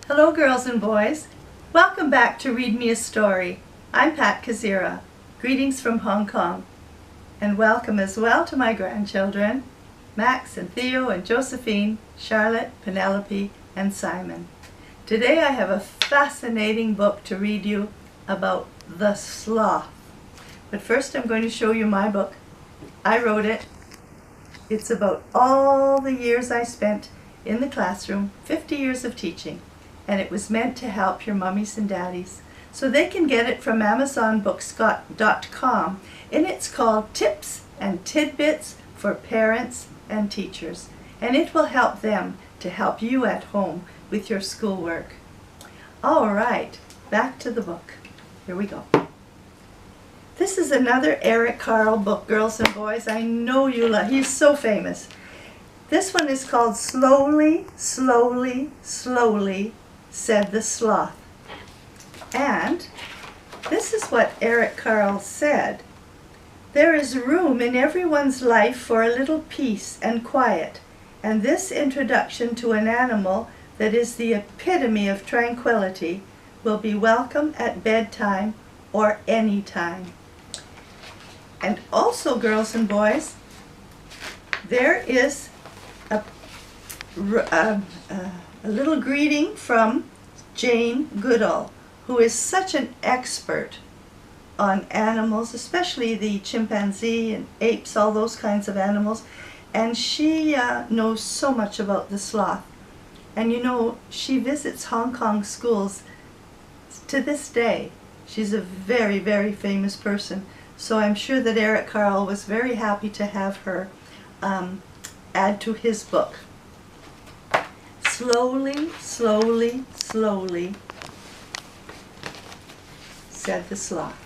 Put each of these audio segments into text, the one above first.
Hello girls and boys. Welcome back to Read Me a Story. I'm Pat Kozyra. Greetings from Hong Kong. And welcome as well to my grandchildren, Max and Theo and Josephine, Charlotte, Penelope and Simon. Today I have a fascinating book to read you about the sloth. But first I'm going to show you my book. I wrote it. It's about all the years I spent in the classroom, 50 years of teaching. And it was meant to help your mummies and daddies. So they can get it from AmazonBooks.com, and it's called Tips and Tidbits for Parents and Teachers. And it will help them to help you at home with your schoolwork. All right, back to the book. Here we go. This is another Eric Carle book, girls and boys. I know you love. He's so famous. This one is called Slowly, Slowly, Slowly, Said the Sloth. And this is what Eric Carle said. There is room in everyone's life for a little peace and quiet, and this introduction to an animal that is the epitome of tranquility will be welcome at bedtime or any time. And also, girls and boys, there is a little greeting from Jane Goodall, who is such an expert on animals, especially the chimpanzee and apes, all those kinds of animals, and she knows so much about the sloth. And you know, she visits Hong Kong schools to this day. She's a very, very famous person, so I'm sure that Eric Carle was very happy to have her add to his book. Slowly, slowly, slowly, said the sloth.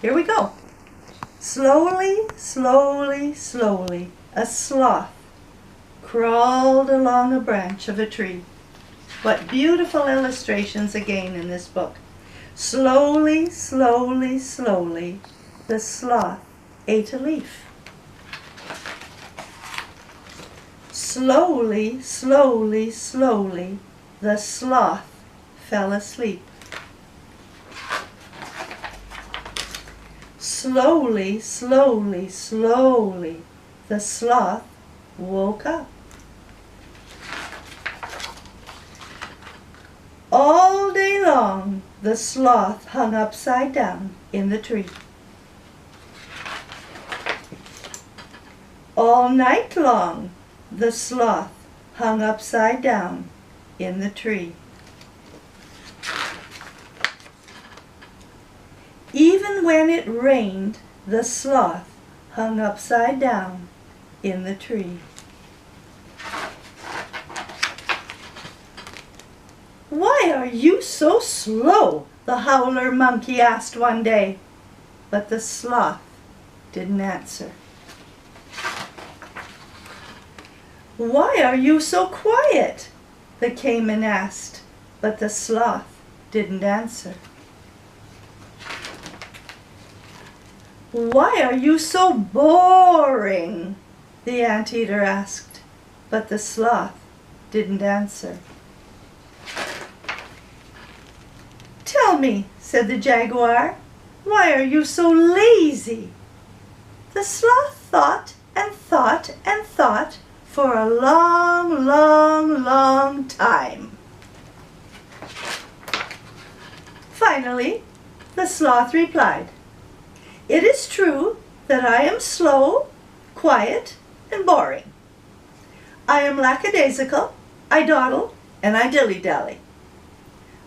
Here we go. Slowly, slowly, slowly, a sloth crawled along a branch of a tree. What beautiful illustrations again in this book. Slowly, slowly, slowly, the sloth ate a leaf. Slowly, slowly, slowly, the sloth fell asleep. Slowly, slowly, slowly, the sloth woke up. All day long, the sloth hung upside down in the tree. All night long, the sloth hung upside down in the tree. Even when it rained, the sloth hung upside down in the tree. "Why are you so slow?" the howler monkey asked one day. But the sloth didn't answer. "Why are you so quiet?" the caiman asked, but the sloth didn't answer. "Why are you so boring?" the anteater asked, but the sloth didn't answer. "Tell me," said the jaguar, "why are you so lazy?" The sloth thought and thought and thought for a long, long, long time. Finally, the sloth replied, "It is true that I am slow, quiet, and boring. I am lackadaisical, I dawdle, and I dilly-dally.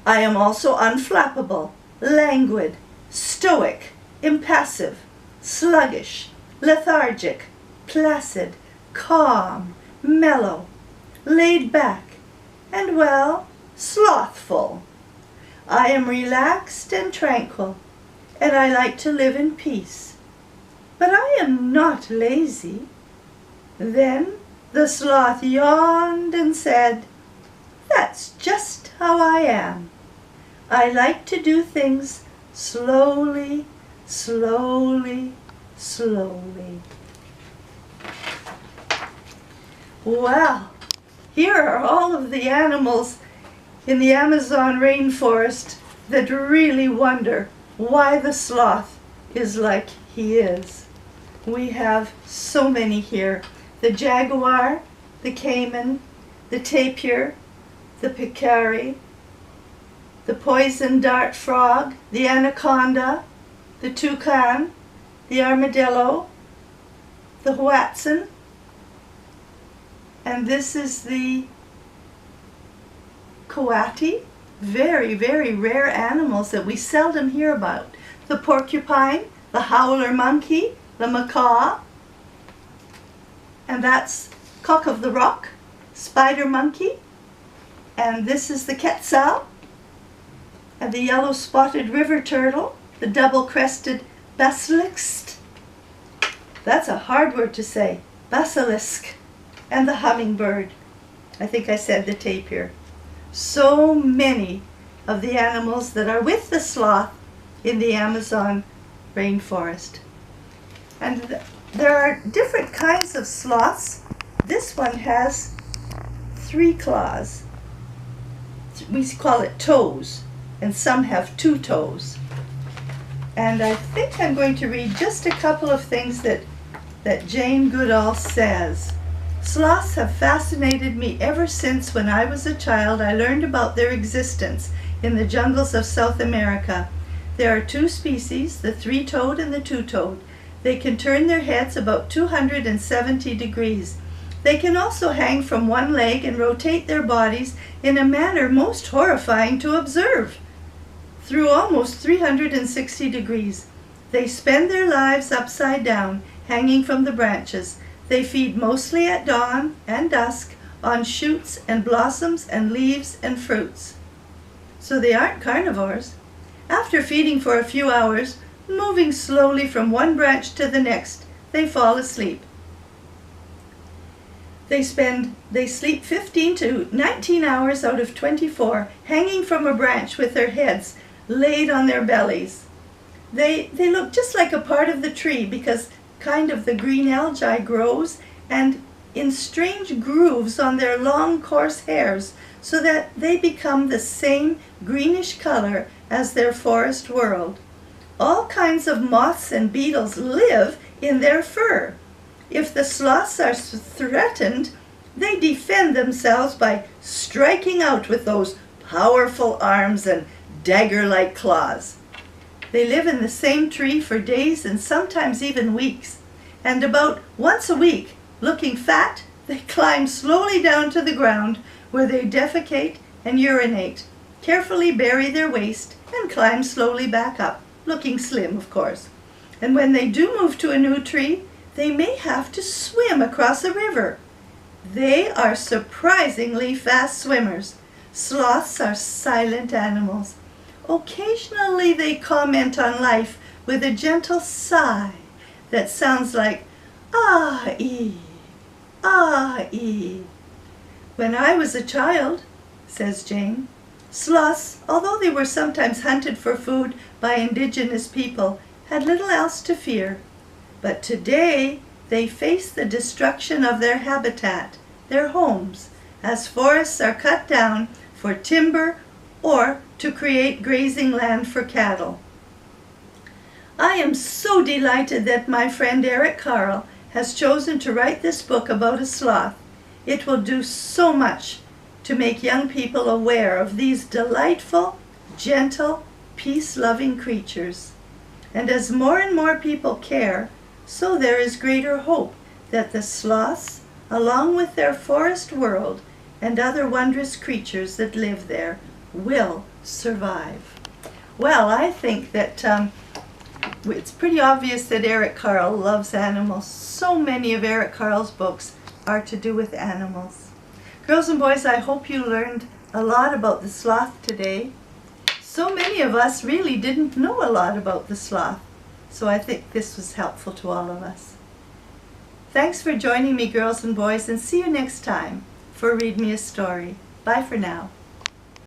I am also unflappable, languid, stoic, impassive, sluggish, lethargic, placid, calm, mellow, laid back, and, well, slothful. I am relaxed and tranquil, and I like to live in peace. But I am not lazy." Then the sloth yawned and said, "That's just how I am. I like to do things slowly, slowly, slowly." Well, here are all of the animals in the Amazon rainforest that really wonder why the sloth is like he is. We have so many here. The jaguar, the caiman, the tapir, the peccary, the poison dart frog, the anaconda, the toucan, the armadillo, the hoatzin, and this is the coati. Very, very rare animals that we seldom hear about. The porcupine, the howler monkey, the macaw, and that's cock of the rock, spider monkey, and this is the quetzal, and the yellow spotted river turtle, the double-crested basilisk, that's a hard word to say, basilisk, and the hummingbird. I think I said the tapir. So many of the animals that are with the sloth in the Amazon rainforest. And there are different kinds of sloths. This one has 3 claws. We call it toes, and some have 2 toes. And I think I'm going to read just a couple of things that Jane Goodall says. Sloths have fascinated me ever since when I was a child I learned about their existence in the jungles of South America. There are 2 species, the 3-toed and the 2-toed. They can turn their heads about 270 degrees. They can also hang from one leg and rotate their bodies in a manner most horrifying to observe, through almost 360 degrees. They spend their lives upside down, hanging from the branches. They feed mostly at dawn and dusk on shoots and blossoms and leaves and fruits. So they aren't carnivores. After feeding for a few hours, moving slowly from one branch to the next, they fall asleep. They sleep 15 to 19 hours out of 24, hanging from a branch with their heads laid on their bellies. They look just like a part of the tree because kind of the green algae grows and in strange grooves on their long coarse hairs so that they become the same greenish color as their forest world. All kinds of moths and beetles live in their fur. If the sloths are threatened, they defend themselves by striking out with those powerful arms and dagger-like claws. They live in the same tree for days and sometimes even weeks. And about once a week, looking fat, they climb slowly down to the ground where they defecate and urinate, carefully bury their waste, and climb slowly back up, looking slim, of course. And when they do move to a new tree, they may have to swim across a river. They are surprisingly fast swimmers. Sloths are silent animals. Occasionally they comment on life with a gentle sigh that sounds like ah-ee, ah-ee. When I was a child, says Jane, sloths, although they were sometimes hunted for food by indigenous people, had little else to fear. But today they face the destruction of their habitat, their homes, as forests are cut down for timber or to create grazing land for cattle. I am so delighted that my friend Eric Carle has chosen to write this book about a sloth. It will do so much to make young people aware of these delightful, gentle, peace-loving creatures. And as more and more people care, so there is greater hope that the sloths, along with their forest world and other wondrous creatures that live there, will survive. Well, I think that it's pretty obvious that Eric Carle loves animals. So many of Eric Carle's books are to do with animals. Girls and boys, I hope you learned a lot about the sloth today. So many of us really didn't know a lot about the sloth, so I think this was helpful to all of us. Thanks for joining me, girls and boys, and see you next time for Read Me a Story. Bye for now.